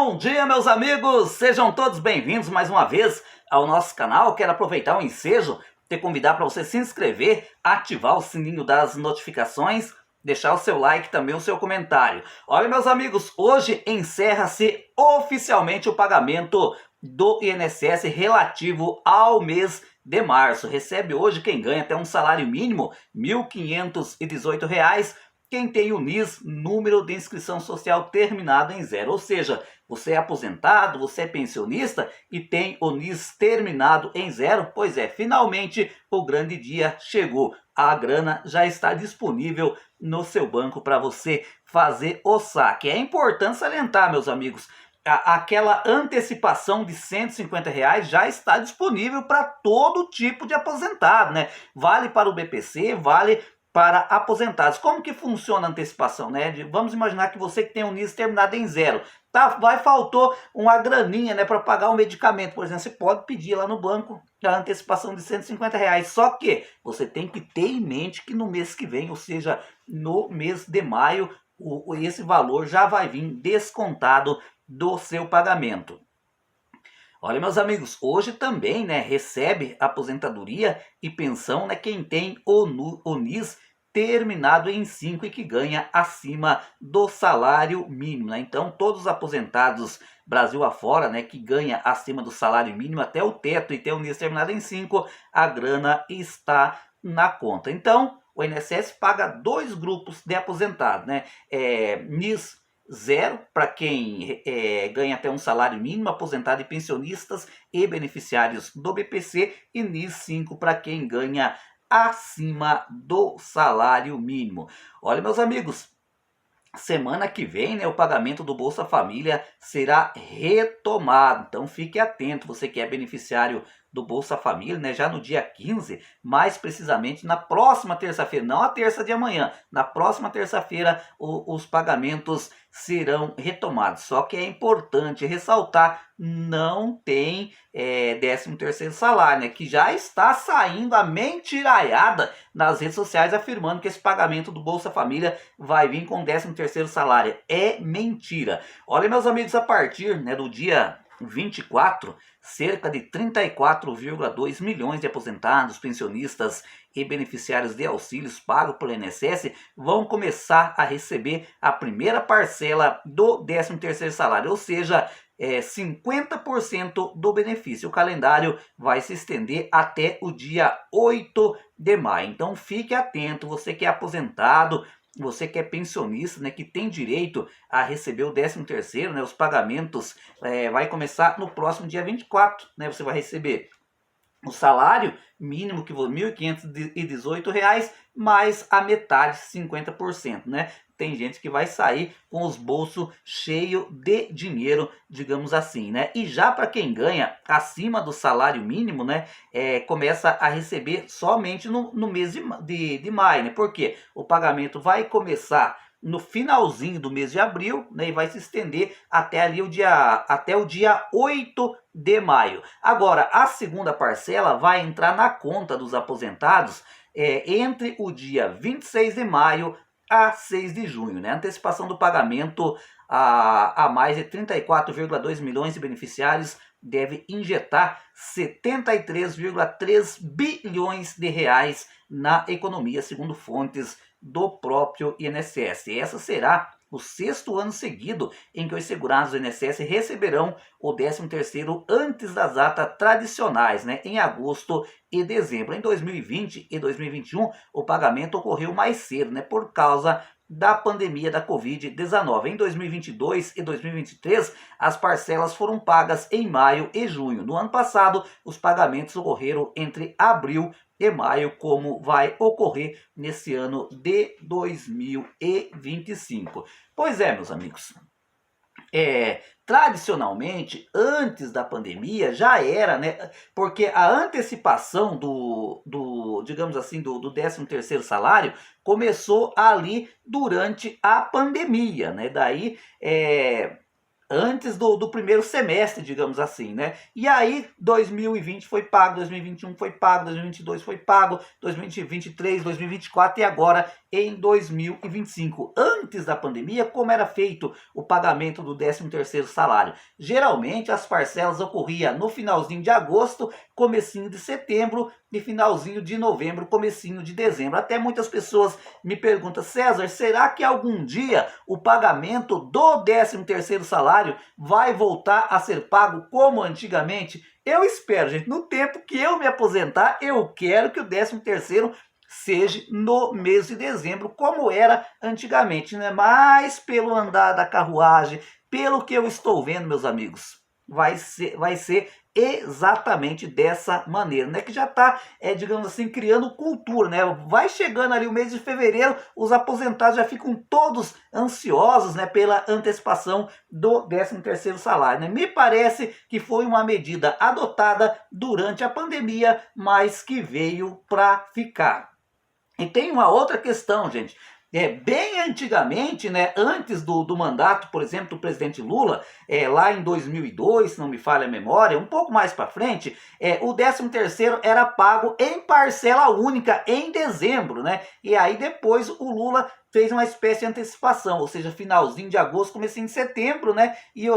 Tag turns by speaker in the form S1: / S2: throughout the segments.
S1: Bom dia, meus amigos! Sejam todos bem-vindos mais uma vez ao nosso canal. Quero aproveitar o ensejo e convidar para você se inscrever, ativar o sininho das notificações, deixar o seu like, também o seu comentário. Olha, meus amigos, hoje encerra-se oficialmente o pagamento do INSS relativo ao mês de março. Recebe hoje quem ganha até um salário mínimo, R$ 1.518, quem tem o NIS, número de inscrição social terminado em 0. Ou seja, você é aposentado, você é pensionista e tem o NIS terminado em 0. Pois é, finalmente o grande dia chegou. A grana já está disponível no seu banco para você fazer o saque. É importante salientar, meus amigos, aquela antecipação de R$ 150 já está disponível para todo tipo de aposentado, né? Vale para o BPC, vale para aposentados. Como que funciona a antecipação, né? Vamos imaginar que você que tem um NIS terminado em 0, tá? Faltou uma graninha, né, para pagar um medicamento, por exemplo, você pode pedir lá no banco a antecipação de R$ 150. Só que você tem que ter em mente que no mês que vem, ou seja, no mês de maio, esse valor já vai vir descontado do seu pagamento. Olha, meus amigos, hoje também, né, recebe aposentadoria e pensão, né, quem tem o NIS terminado em 5 e que ganha acima do salário mínimo, né? Então, todos os aposentados Brasil afora, né, que ganha acima do salário mínimo até o teto e tem o NIS terminado em 5, a grana está na conta. Então, o INSS paga dois grupos de aposentados, né? NIS 0 para quem ganha até um salário mínimo, aposentado e pensionistas e beneficiários do BPC, e NIS 5 para quem ganha acima do salário mínimo. Olha, meus amigos, semana que vem, né, o pagamento do Bolsa Família será retomado, então fique atento, você que é beneficiário do Bolsa Família, né, já no dia 15, mais precisamente na próxima terça-feira, não a terça de amanhã, na próxima terça-feira os pagamentos serão retomados. Só que é importante ressaltar, não tem 13º salário, né, que já está saindo a mentiraiada nas redes sociais afirmando que esse pagamento do Bolsa Família vai vir com 13º salário. É mentira. Olha, meus amigos, a partir, né, do dia 24, cerca de 34,2 milhões de aposentados, pensionistas e beneficiários de auxílios pagos pelo INSS vão começar a receber a primeira parcela do 13º salário, ou seja, 50% do benefício. O calendário vai se estender até o dia 8 de maio. Então fique atento, você que é aposentado, você que é pensionista, né, que tem direito a receber o 13º, né, os pagamentos vai começar no próximo dia 24, né, você vai receber o salário mínimo, que for R$ 1.518, mais a metade, 50%, né? Tem gente que vai sair com os bolsos cheios de dinheiro, digamos assim, né? E já para quem ganha acima do salário mínimo, né, começa a receber somente no mês de maio, né? Porque o pagamento vai começar no finalzinho do mês de abril, né, e vai se estender até ali até o dia 8 de maio. Agora, a segunda parcela vai entrar na conta dos aposentados entre o dia 26 de maio a 6 de junho. Né? A antecipação do pagamento a mais de 34,2 milhões de beneficiários deve injetar 73,3 bilhões de reais na economia, segundo fontes do próprio INSS. Essa será o 6º ano seguido em que os segurados do INSS receberão o 13º antes das datas tradicionais, né, em agosto e dezembro. Em 2020 e 2021, o pagamento ocorreu mais cedo, né, por causa da pandemia da Covid-19. Em 2022 e 2023, as parcelas foram pagas em maio e junho. No ano passado, os pagamentos ocorreram entre abril e maio, como vai ocorrer nesse ano de 2025. Pois é, meus amigos. Tradicionalmente, antes da pandemia, já era, né? Porque a antecipação digamos assim, do 13º salário começou ali durante a pandemia, né? Daí, antes do primeiro semestre, digamos assim, né? E aí 2020 foi pago, 2021 foi pago, 2022 foi pago, 2023, 2024 e agora em 2025. Antes da pandemia, como era feito o pagamento do 13º salário? Geralmente as parcelas ocorriam no finalzinho de agosto, comecinho de setembro e finalzinho de novembro, comecinho de dezembro. Até muitas pessoas me perguntam: César, será que algum dia o pagamento do 13º salário vai voltar a ser pago como antigamente? Eu espero, gente, no tempo que eu me aposentar, eu quero que o 13º seja no mês de dezembro, como era antigamente, né? Mas pelo andar da carruagem, pelo que eu estou vendo, meus amigos, vai ser exatamente dessa maneira, né? Que já está, digamos assim, criando cultura, né? Vai chegando ali o mês de fevereiro, os aposentados já ficam todos ansiosos, né? Pela antecipação do 13º salário, né? Me parece que foi uma medida adotada durante a pandemia, mas que veio para ficar. E tem uma outra questão, gente. Bem antigamente, né, antes do mandato, por exemplo, do presidente Lula, lá em 2002, se não me falha a memória, um pouco mais para frente, o 13º era pago em parcela única em dezembro, né? E aí depois o Lula fez uma espécie de antecipação, ou seja, finalzinho de agosto, comecinho de setembro, né? E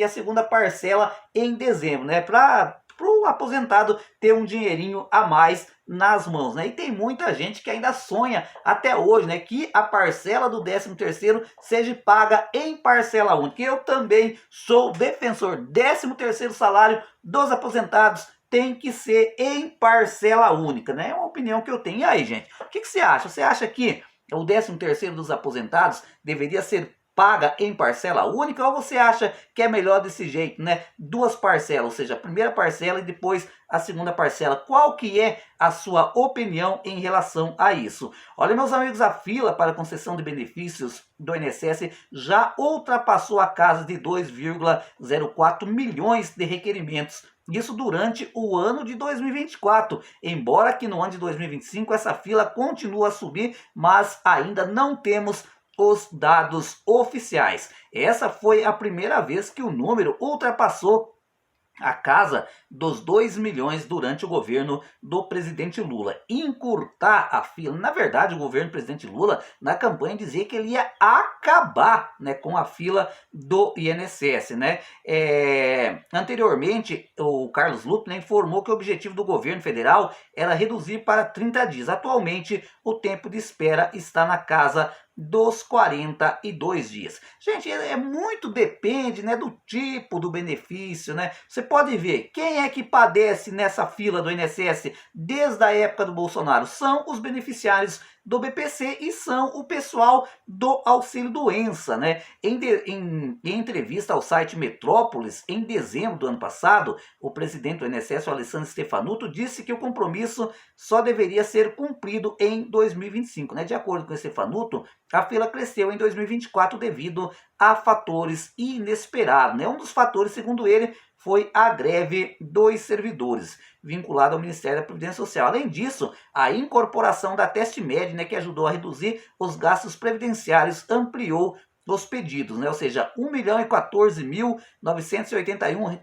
S1: a segunda parcela em dezembro, né? Para o aposentado ter um dinheirinho a mais nas mãos, né? E tem muita gente que ainda sonha até hoje, né, que a parcela do 13º seja paga em parcela única. Eu também sou defensor. 13º salário dos aposentados tem que ser em parcela única, né? É uma opinião que eu tenho. E aí, gente, o que você acha? Você acha que o 13º dos aposentados deveria ser paga em parcela única, ou você acha que é melhor desse jeito, né? Duas parcelas, ou seja, a primeira parcela e depois a segunda parcela. Qual que é a sua opinião em relação a isso? Olha, meus amigos, a fila para concessão de benefícios do INSS já ultrapassou a casa de 2,04 milhões de requerimentos. Isso durante o ano de 2024, embora que no ano de 2025 essa fila continue a subir, mas ainda não temos os dados oficiais. Essa foi a primeira vez que o número ultrapassou a casa dos 2 milhões durante o governo do presidente Lula. Encurtar a fila. Na verdade, o governo do presidente Lula, na campanha, dizia que ele ia acabar, né, com a fila do INSS. Né? Anteriormente, o Carlos Lupe, né, informou que o objetivo do governo federal era reduzir para 30 dias. Atualmente, o tempo de espera está na casa dos 42 dias. Gente, muito depende, né, do tipo do benefício, né? Você pode ver, quem é que padece nessa fila do INSS desde a época do Bolsonaro? São os beneficiários do BPC e são o pessoal do auxílio doença, né? Em entrevista ao site Metrópolis, em dezembro do ano passado, o presidente do INSS, o Alessandro Stefanuto, disse que o compromisso só deveria ser cumprido em 2025, né? De acordo com o Stefanuto, a fila cresceu em 2024 devido a fatores inesperados, né? Um dos fatores, segundo ele, foi a greve dos servidores, vinculada ao Ministério da Previdência Social. Além disso, a incorporação da TestMed, né, que ajudou a reduzir os gastos previdenciários, ampliou os pedidos, né? Ou seja, 1.014.981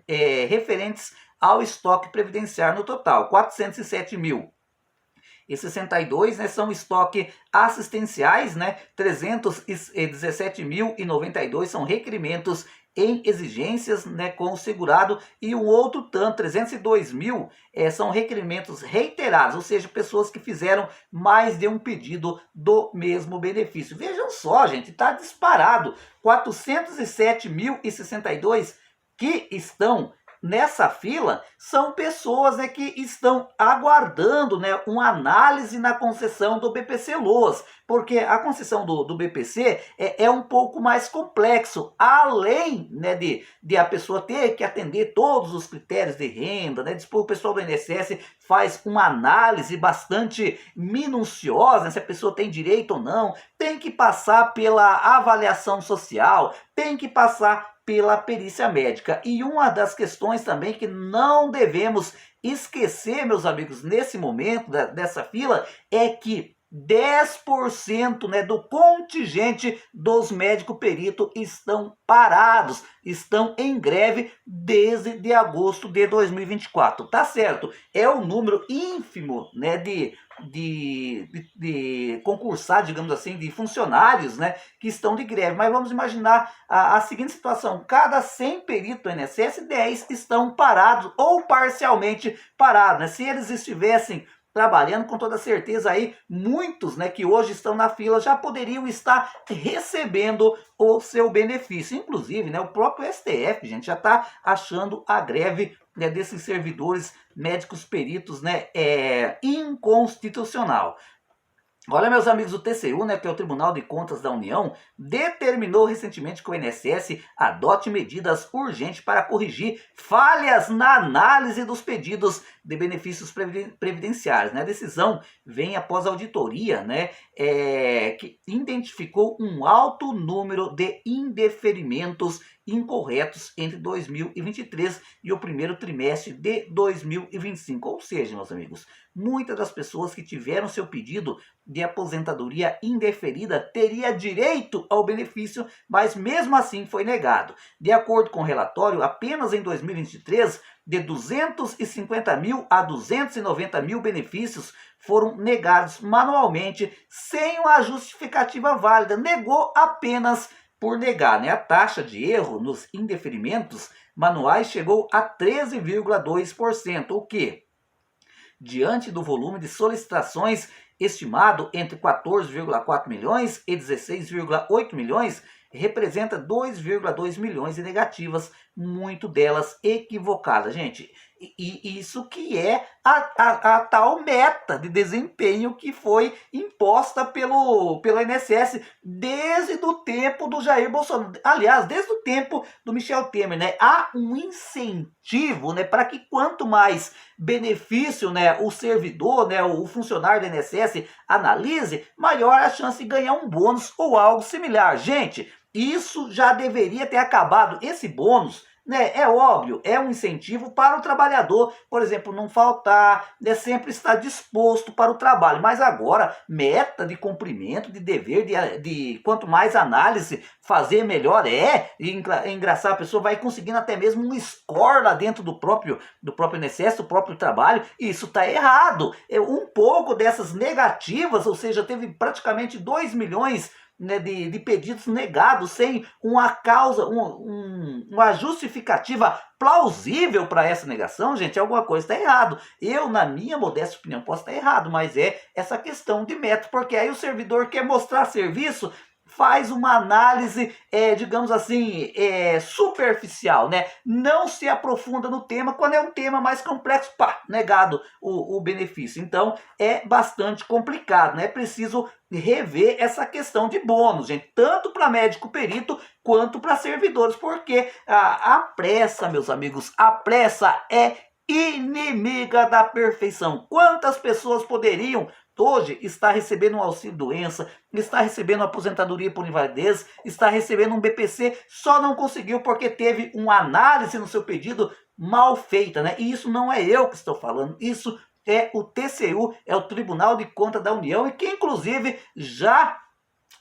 S1: referentes ao estoque previdenciário no total, 407.062, né, são estoque assistenciais, né, 317.092 são requerimentos em exigências, né, com o segurado, e um outro tanto, 302 mil, são requerimentos reiterados, ou seja, pessoas que fizeram mais de um pedido do mesmo benefício. Vejam só, gente, está disparado, 407.062 que estão nessa fila são pessoas, né, que estão aguardando, né, uma análise na concessão do BPC-Loas, porque a concessão do BPC é um pouco mais complexo, além, né, de a pessoa ter que atender todos os critérios de renda, né, o pessoal do INSS faz uma análise bastante minuciosa, né, se a pessoa tem direito ou não, tem que passar pela avaliação social, tem que passar pela perícia médica. E uma das questões também que não devemos esquecer, meus amigos, nesse momento dessa fila, é que 10%, né, do contingente dos médicos peritos estão parados, estão em greve desde de agosto de 2024. Tá certo, é um número ínfimo, né, de concursar, digamos assim, de funcionários, né, que estão de greve. Mas vamos imaginar a seguinte situação: cada 100 peritos do INSS, 10 estão parados ou parcialmente parados, né? Se eles estivessem trabalhando, com toda certeza aí muitos, né, que hoje estão na fila já poderiam estar recebendo o seu benefício. Inclusive, né, o próprio STF, gente, já está achando a greve, né, desses servidores médicos peritos, né, inconstitucional. Olha, meus amigos, o TCU, né, que é o Tribunal de Contas da União, determinou recentemente que o INSS adote medidas urgentes para corrigir falhas na análise dos pedidos de benefícios previdenciários, né? A decisão vem após a auditoria, né, que identificou um alto número de indeferimentos incorretos entre 2023 e o primeiro trimestre de 2025. Ou seja, meus amigos, muitas das pessoas que tiveram seu pedido de aposentadoria indeferida teria direito ao benefício, mas mesmo assim foi negado. De acordo com o relatório, apenas em 2023, de 250 mil a 290 mil benefícios foram negados manualmente sem uma justificativa válida. Negou apenas por negar, né? A taxa de erro nos indeferimentos manuais chegou a 13,2%, o que, diante do volume de solicitações estimado entre 14,4 milhões e 16,8 milhões, representa 2,2 milhões de negativas, muito delas equivocadas, gente. E isso que é a tal meta de desempenho que foi imposta pelo INSS desde o tempo do Jair Bolsonaro. Aliás, desde o tempo do Michel Temer, né? Há um incentivo, né, para que quanto mais benefício, né, o servidor, né, o funcionário do INSS analise, maior a chance de ganhar um bônus ou algo similar. Gente, isso já deveria ter acabado. Esse bônus, né, é óbvio, é um incentivo para o trabalhador, por exemplo, não faltar, né, sempre estar disposto para o trabalho. Mas agora, meta de cumprimento, de dever, de quanto mais análise fazer, melhor é. E engraçado, a pessoa vai conseguindo até mesmo um score lá dentro do próprio INSS, do próprio trabalho, e isso está errado. Um pouco dessas negativas, ou seja, teve praticamente 2 milhões, né, de pedidos negados sem uma causa, uma justificativa plausível para essa negação. Gente, alguma coisa está errado. Eu, na minha modesta opinião, posso estar errado, mas é essa questão de método, porque aí o servidor quer mostrar serviço, faz uma análise, digamos assim, superficial, né? Não se aprofunda no tema. Quando é um tema mais complexo, pá, negado o benefício. Então, é bastante complicado, né? É preciso rever essa questão de bônus, gente, tanto para médico perito quanto para servidores, porque a pressa, meus amigos, a pressa é inimiga da perfeição. Quantas pessoas poderiam hoje estar recebendo um auxílio-doença, está recebendo uma aposentadoria por invalidez, está recebendo um BPC, só não conseguiu porque teve uma análise no seu pedido mal feita, né? E isso não é eu que estou falando, isso é o TCU, é o Tribunal de Contas da União, e que inclusive já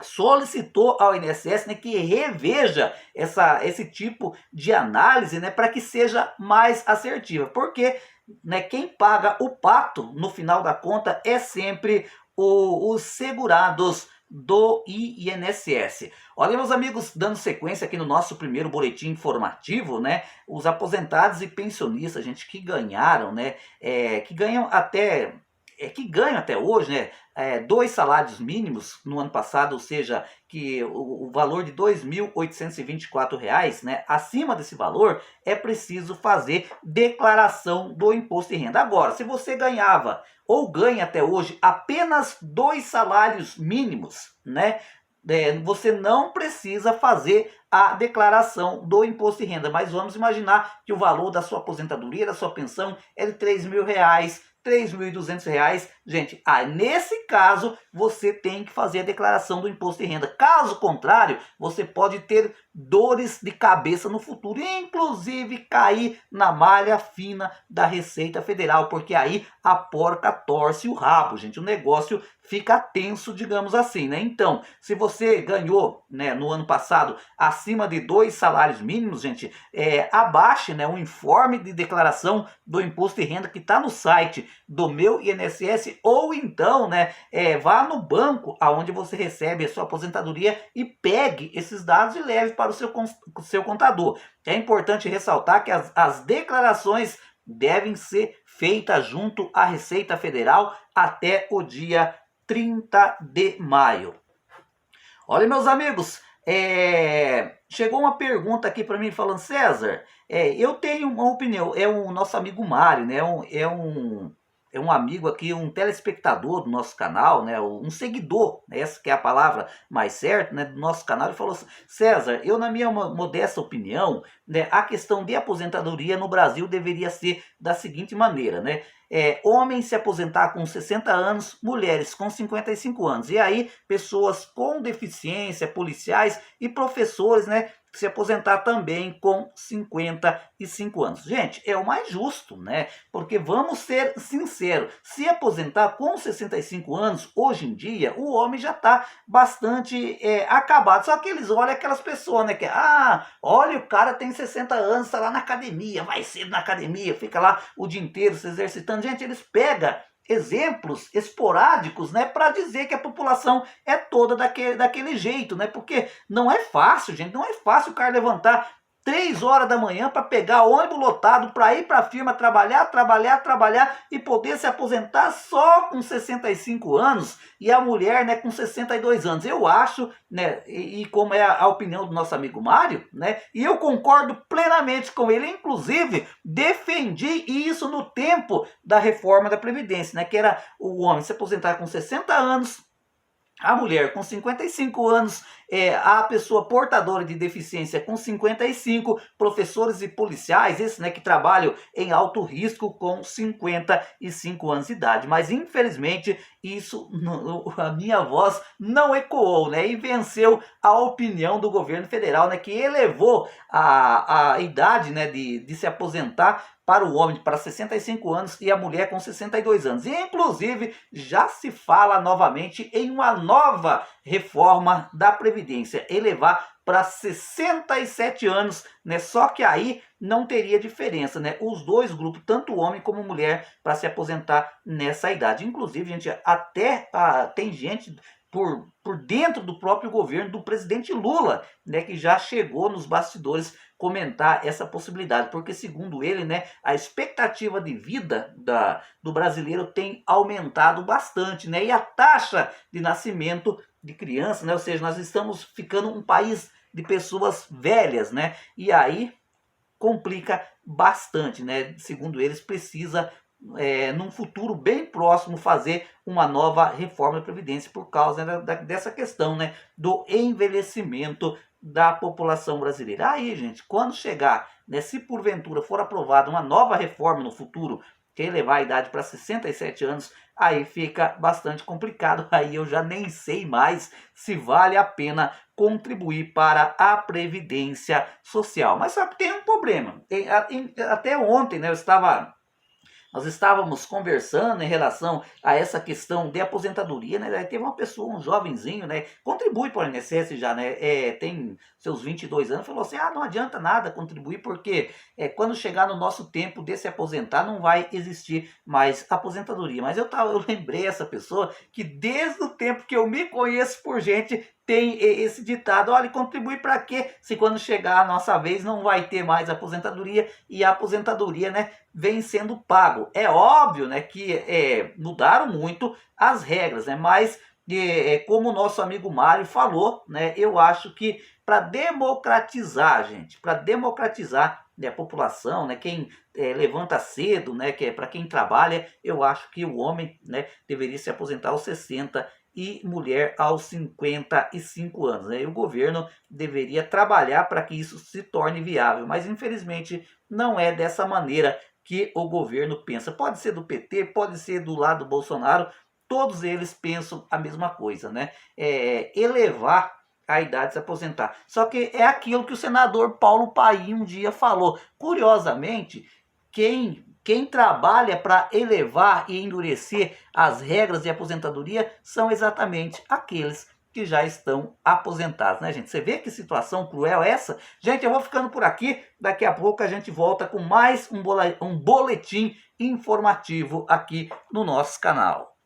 S1: solicitou ao INSS, né, que reveja esse tipo de análise, né, para que seja mais assertiva, porque, né, quem paga o pato no final da conta é sempre os segurados do INSS. Olha, meus amigos, dando sequência aqui no nosso primeiro boletim informativo, né, os aposentados e pensionistas, gente, que ganharam, né, que ganham até hoje, né, 2 salários mínimos no ano passado, ou seja, que o valor de R$ 2.824, né, acima desse valor é preciso fazer declaração do imposto de renda. Agora, se você ganhava ou ganha até hoje apenas 2 salários mínimos, né, você não precisa fazer a declaração do imposto de renda. Mas vamos imaginar que o valor da sua aposentadoria, da sua pensão é de R$3.000, R$3.200, gente, nesse caso você tem que fazer a declaração do imposto de renda. Caso contrário, você pode ter dores de cabeça no futuro, inclusive cair na malha fina da Receita Federal, porque aí a porca torce o rabo, gente. O negócio fica tenso, digamos assim, né? Então, se você ganhou, né, no ano passado acima de 2 salários mínimos, gente, abaixe, né, um informe de declaração do imposto de renda que está no site do meu INSS, ou então, né, vá no banco aonde você recebe a sua aposentadoria e pegue esses dados e leve para o seu contador. É importante ressaltar que as declarações devem ser feitas junto à Receita Federal até o dia 30 de maio. Olha, meus amigos, chegou uma pergunta aqui para mim falando, César, eu tenho uma opinião, é o nosso amigo Mário, né? É um amigo aqui, um telespectador do nosso canal, né? Um seguidor, né? Essa que é a palavra mais certa, né? Do nosso canal. Ele falou assim, César, eu na minha modesta opinião, né? A questão de aposentadoria no Brasil deveria ser da seguinte maneira, né? Homens se aposentar com 60 anos, mulheres com 55 anos. E aí, pessoas com deficiência, policiais e professores, né? Se aposentar também com 55 anos. Gente, é o mais justo, né? Porque vamos ser sinceros, se aposentar com 65 anos, hoje em dia, o homem já está bastante acabado. Só que eles olham aquelas pessoas, né? Que, olha, o cara tem 60 anos, está lá na academia, vai cedo na academia, fica lá o dia inteiro se exercitando. Gente, eles pegam exemplos esporádicos, né, para dizer que a população é toda daquele jeito, né? Porque não é fácil, gente, não é fácil o cara levantar 3 horas da manhã para pegar ônibus lotado para ir para a firma trabalhar e poder se aposentar só com 65 anos e a mulher, né, com 62 anos. Eu acho, né, e como é a opinião do nosso amigo Mário, né, e eu concordo plenamente com ele, inclusive defendi isso no tempo da reforma da Previdência, né, que era o homem se aposentar com 60 anos, a mulher com 55 anos, a pessoa portadora de deficiência com 55, professores e policiais, esses, né, que trabalham em alto risco com 55 anos de idade. Mas infelizmente isso, a minha voz não ecoou, né, e venceu a opinião do governo federal, né, que elevou a idade, né, de se aposentar para o homem para 65 anos e a mulher com 62 anos. E, inclusive, já se fala novamente em uma nova reforma da Previdência, elevar para 67 anos, né? Só que aí não teria diferença, né? Os dois grupos, tanto homem como mulher, para se aposentar nessa idade. Inclusive, gente, até tem gente por dentro do próprio governo do presidente Lula, né, que já chegou nos bastidores comentar essa possibilidade, porque segundo ele, né, a expectativa de vida do brasileiro tem aumentado bastante, né, e a taxa de nascimento de crianças, né, ou seja, nós estamos ficando um país de pessoas velhas, né, e aí complica bastante, né, segundo eles precisa num futuro bem próximo fazer uma nova reforma da Previdência por causa, né, dessa questão, né, do envelhecimento da população brasileira. Aí, gente, quando chegar, né, se porventura for aprovada uma nova reforma no futuro, que elevar a idade para 67 anos, aí fica bastante complicado. Aí eu já nem sei mais se vale a pena contribuir para a Previdência Social. Mas só que tem um problema. Até ontem, né, nós estávamos conversando em relação a essa questão de aposentadoria, né? Daí teve uma pessoa, um jovenzinho, né? Contribui para o INSS já, né? Tem seus 22 anos, falou assim, não adianta nada contribuir, porque quando chegar no nosso tempo de se aposentar, não vai existir mais aposentadoria. Mas eu lembrei essa pessoa que desde o tempo que eu me conheço por gente, tem esse ditado, olha, contribui para quê? Se quando chegar a nossa vez não vai ter mais aposentadoria, e a aposentadoria, né, vem sendo pago. É óbvio, né, que mudaram muito as regras, né, mas como o nosso amigo Mário falou, né, eu acho que para democratizar, gente, para democratizar, né, a população, né, quem levanta cedo, né, que é para quem trabalha, eu acho que o homem, né, deveria se aposentar aos 60 e mulher aos 55 anos. Né? E o governo deveria trabalhar para que isso se torne viável, mas infelizmente não é dessa maneira que o governo pensa. Pode ser do PT, pode ser do lado do Bolsonaro, todos eles pensam a mesma coisa, né? Elevar a idade de se aposentar. Só que é aquilo que o senador Paulo Paim um dia falou. Curiosamente, quem trabalha para elevar e endurecer as regras de aposentadoria são exatamente aqueles que já estão aposentados, né, gente? Você vê que situação cruel é essa? Gente, eu vou ficando por aqui. Daqui a pouco a gente volta com mais um boletim informativo aqui no nosso canal.